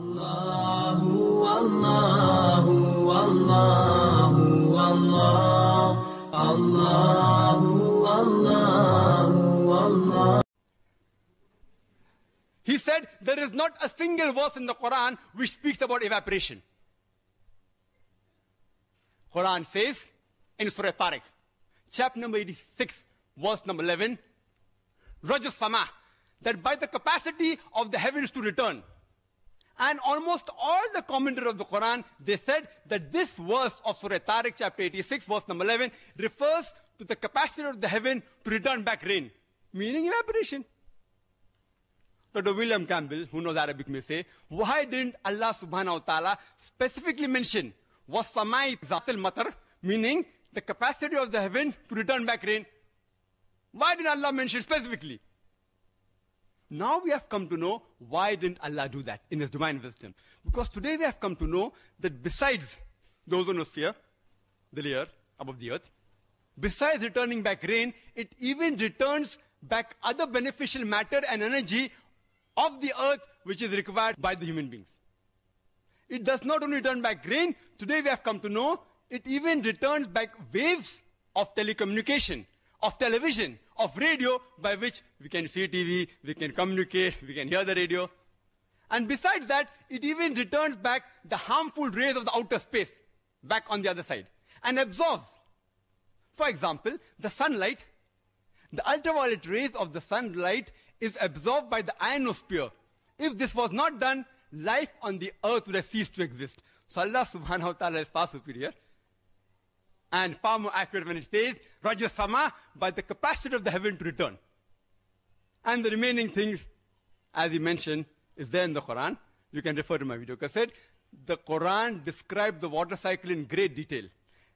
الله والله والله والله الله والله والله. He said there is not a single verse in the Quran which speaks about evaporation. Quran says in Surah Tariq, chapter number 86, verse number 11, Rajus Sama, that by the capacity of the heavens to return. And almost all the commentary of the Quran, they said that this verse of Surah Tariq, chapter 86, verse number 11, refers to the capacity of the heaven to return back rain, meaning evaporation. Dr. William Campbell, who knows Arabic, may say, why didn't Allah subhanahu wa ta'ala specifically mention وَالسَّمَاءِ ذَاتِ الْمَطَرِ, meaning the capacity of the heaven to return back rain? Why didn't Allah mention specifically? Now we have come to know why didn't Allah do that in His divine wisdom. Because today we have come to know that besides the ozonosphere, the layer above the earth, besides returning back rain, it even returns back other beneficial matter and energy of the earth which is required by the human beings. It does not only return back rain, today we have come to know it even returns back waves of telecommunication, of television, of radio, by which we can see TV, we can communicate, we can hear the radio. And besides that, it even returns back the harmful rays of the outer space, back on the other side, and absorbs. For example, the sunlight, the ultraviolet rays of the sunlight is absorbed by the ionosphere. If this was not done, life on the earth would have ceased to exist. So Allah subhanahu wa ta'ala is far superior and far more accurate when it says, Raja Sama, by the capacity of the heaven to return. And the remaining things, as he mentioned, is there in the Quran. You can refer to my video cassette. The Quran described the water cycle in great detail.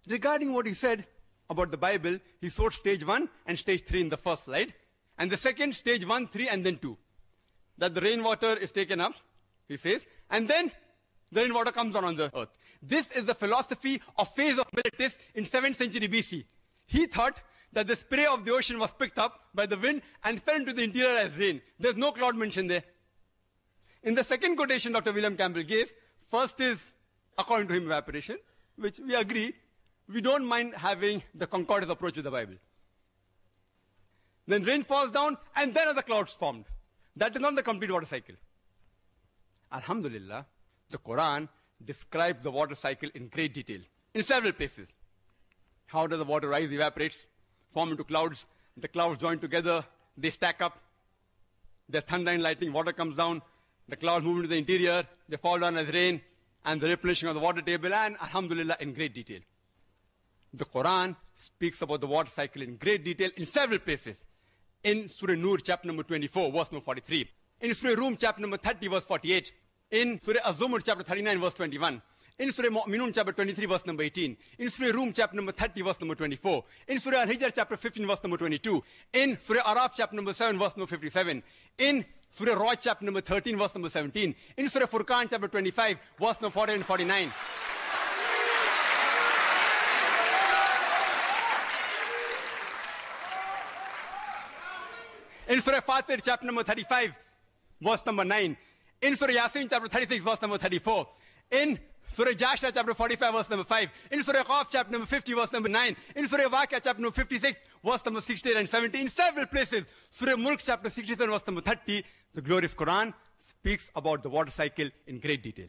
Regarding what he said about the Bible, he showed stage 1 and stage 3 in the first slide. And the second, stage 1, 3, and then 2. That the rainwater is taken up, he says, and then the rainwater comes down on the earth. This is the philosophy of phase of Miletus in 7th century BC. He thought that the spray of the ocean was picked up by the wind and fell into the interior as rain. There's no cloud mentioned there. In the second quotation Dr. William Campbell gave, first is, according to him, evaporation, which we agree, we don't mind having the concordance approach with the Bible. Then rain falls down, and then are the clouds formed. That is not the complete water cycle. Alhamdulillah, the Quran describes the water cycle in great detail, in several places. How does the water rise, evaporates, form into clouds, the clouds join together, they stack up, there's thunder and lightning, water comes down, the clouds move into the interior, they fall down as rain, and the replenishing of the water table, and Alhamdulillah, in great detail. The Quran speaks about the water cycle in great detail in several places. In Surah Nur, chapter number 24, verse number 43. In Surah Rum, chapter number 30, verse 48. In Surah Az-Zumar, chapter 39, verse 21. In Surah Mu'minun, chapter 23, verse number 18. In Surah Rum, chapter number 30, verse number 24. In Surah Al-Hijr, chapter 15, verse number 22. In Surah Araf, chapter number 7, verse number 57. In Surah Ra'd, chapter number 13, verse number 17. In Surah Furqan, chapter 25, verse number 40 and 49. In Surah Fatir, chapter number 35, verse number 9. In Surah Yasin, chapter 36, verse number 34. In Surah Jasha, chapter 45, verse number 5. In Surah Qaf, chapter number 50, verse number 9. In Surah Waqia, chapter number 56, verse number 68 and 70. In several places, Surah Mulk, chapter 67, verse number 30, the glorious Quran speaks about the water cycle in great detail.